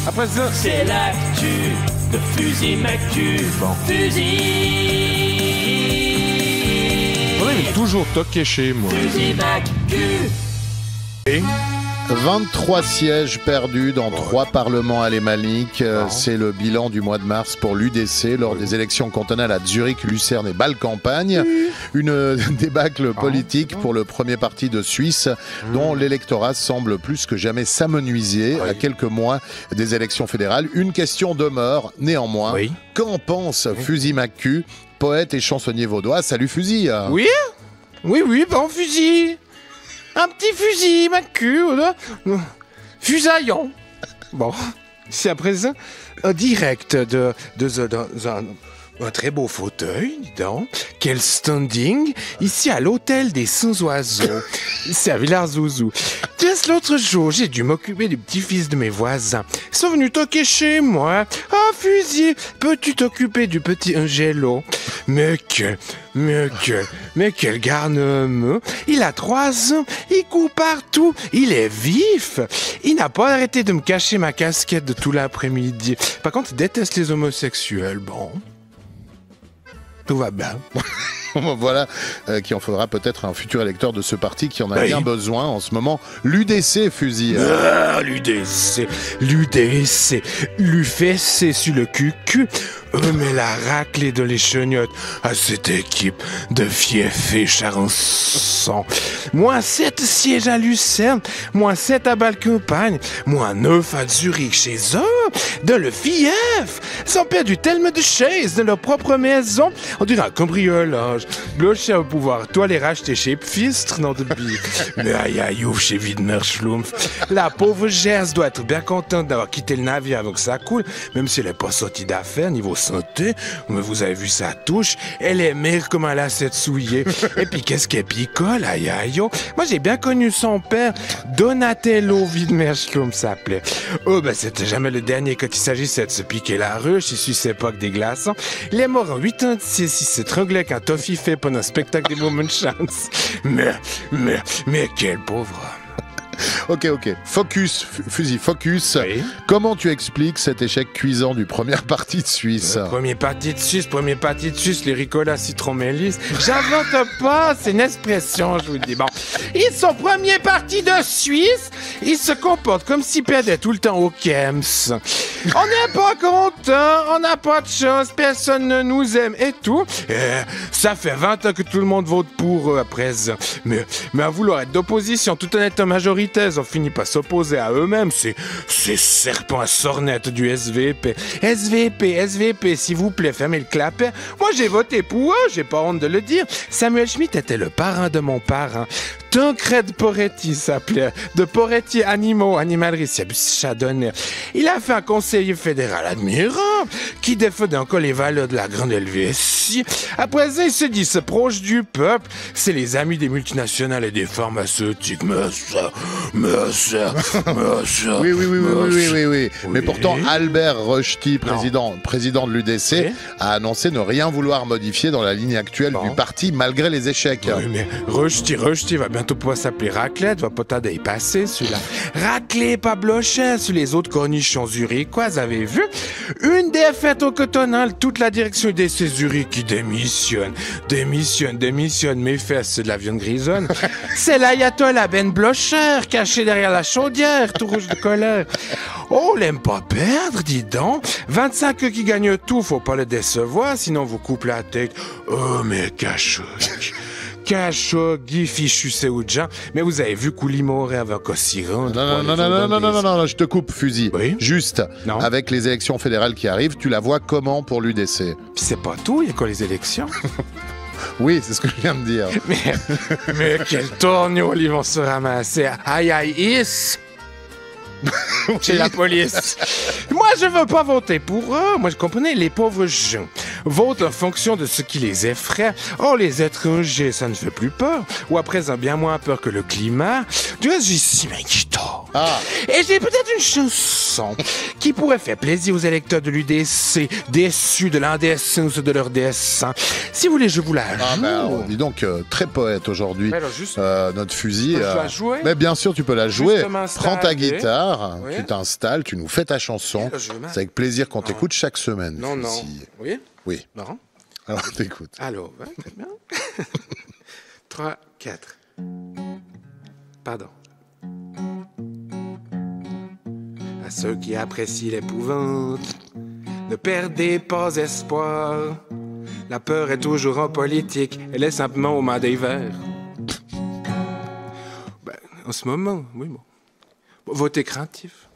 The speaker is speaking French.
Après ça, c'est l'actu de Fusil Mactu. Bon. Fusil. on est toujours toqué chez moi. Fusil Mactu. 23 sièges perdus dans 3 parlements alémaniques. C'est le bilan du mois de mars pour l'UDC lors des élections cantonales à Zurich, Lucerne et Bâle-Campagne. Une débâcle politique pour le premier parti de Suisse dont l'électorat semble plus que jamais s'amenuiser à quelques mois des élections fédérales. Une question demeure néanmoins. Qu'en pense Fusil Mactu, poète et chansonnier vaudois? Salut Fusil. Oui, bon Fusil. Un petit fusil, Mactu, fusaillon. Bon, c'est à présent un direct un très beau fauteuil, dis donc. Quel standing, ici à l'hôtel des Sans-Oiseaux. C'est à Villars-Zouzou. L'autre jour, j'ai dû m'occuper du petit-fils de mes voisins. Ils sont venus toquer chez moi. Ah, Fusil, peux-tu t'occuper du petit Angelo? Mais quel garnement. Il a 3 ans, il court partout, il est vif. Il n'a pas arrêté de me cacher ma casquette de tout l'après-midi. Par contre, il déteste les homosexuels, bon. Tout va bien. Voilà qui en faudra peut-être un futur électeur de ce parti qui en a bien besoin en ce moment. L'UDC, Fusil. Ah, l'UDC, l'UFC sur le cul. Mais la raclée de les cheniottes à cette équipe de fiefs et charançons. Moins 7 sièges à Lucerne, moins 7 à Bâle-Campagne, moins 9 à Zurich chez eux. De le fief. Ils ont perdu tellement de chaises dans leur propre maison. On dirait un cambriolage. Blocher au pouvoir, toi les racheter chez Pfistre, non de billes. Mais aïe, ouf, chez Widmer-Schlumpf. La pauvre Gers doit être bien contente d'avoir quitté le navire avant que ça coule, même si elle n'est pas sortie d'affaires niveau santé. Mais vous avez vu sa touche, elle est maigre comme un lacet souillé. Et puis qu'est-ce qu'elle picole, aïe. Moi j'ai bien connu son père, Donatello Widmer-Schlumpf s'appelait. Oh ben c'était jamais le dernier quand il s'agissait de se piquer la ruche, issu cette époque des glaçons. Il est mort en 86, il s'étranglait qu'un toffee fait pendant un spectacle des Moment Chance. Mais quel pauvre homme. Ok. Focus, Fusil, focus. Oui. Comment tu expliques cet échec cuisant du premier parti de Suisse? Premier parti de Suisse, les Ricola citron mélisse. J'invente pas, c'est une expression, je vous dis. Bon, ils sont premier parti de Suisse, ils se comportent comme s'ils perdaient tout le temps au Kems. On n'est pas content, on n'a pas de chance, personne ne nous aime et tout. Ça fait 20 ans que tout le monde vote pour eux à présent. Mais à vouloir être d'opposition tout en étant majoritaire, ils ont fini par s'opposer à eux-mêmes. Ces serpents à sornettes du SVP. SVP, s'il vous plaît, fermez le clapet. Moi, j'ai voté pour eux, j'ai pas honte de le dire. Samuel Schmitt était le parrain de mon parrain. Tancred Poretti s'appelait. De Poretti Animalerie, c'est Chardonnay. Il a fait un conseiller fédéral admirable qui défendait encore les valeurs de la grande Helvétie. Après ça, il se dit, c'est proche du peuple. C'est les amis des multinationales et des pharmaceutiques. Mais ça. Oui. Mais pourtant, Albert Rochety, président de l'UDC, a annoncé ne rien vouloir modifier dans la ligne actuelle du parti, malgré les échecs. Oui, mais Rochety va bientôt pouvoir s'appeler Raclette, va pas tarder à y passer, celui-là. Raclé, pas Blochet, sur les autres cornichons zurichois, vous avez vu? Une défaite au cotonal, toute la direction des Zurich qui démissionne, mes fesses, c'est de la viande grisonne. C'est l'ayatollah Ben Blocher, caché derrière la chaudière, tout rouge de colère. Oh, l'aime pas perdre, dis donc. 25 qui gagnent tout, faut pas le décevoir, sinon vous coupe la tête. Oh, mais Khashoggi, fichu Séoudjan. Mais vous avez vu Koulimore avec Ossiran. Non, je te coupe, Fusil. Oui? Juste, avec les élections fédérales qui arrivent, tu la vois comment pour l'UDC? Puis c'est pas tout, il y a quoi les élections? Oui, c'est ce que je viens de dire. Mais quel torgnol ils vont se ramasser. Aïe, chez la police. Moi, je veux pas voter pour eux. Moi, je comprenais, les pauvres gens votent en fonction de ce qui les effraie. Oh, les étrangers, ça ne fait plus peur. Ou à présent, bien moins peur que le climat. Du reste, j'y suis, mais qui tort. Ah. Et j'ai peut-être une chanson qui pourrait faire plaisir aux électeurs de l'UDC, déçus de l'indécence de leur dessin. Si vous voulez, je vous la joue. Ah ben, dis donc, très poète aujourd'hui, Mais alors, juste- notre fusil. Je la jouer Mais bien sûr, tu peux la jouer. Juste m'installer. Prends ta guitare, Oui. tu t'installes, tu nous fais ta chanson. Alors, je vais C'est avec plaisir qu'on t'écoute chaque semaine. Non, non. Fusil. Oui? Oui, Marrant. alors t'écoutes. Allô, ouais, très bien. 3, 4. Pardon. À ceux qui apprécient l'épouvante, ne perdez pas espoir. La peur est toujours en politique, elle est simplement au main des verts. Ben, en ce moment, oui, bon. Votez craintif.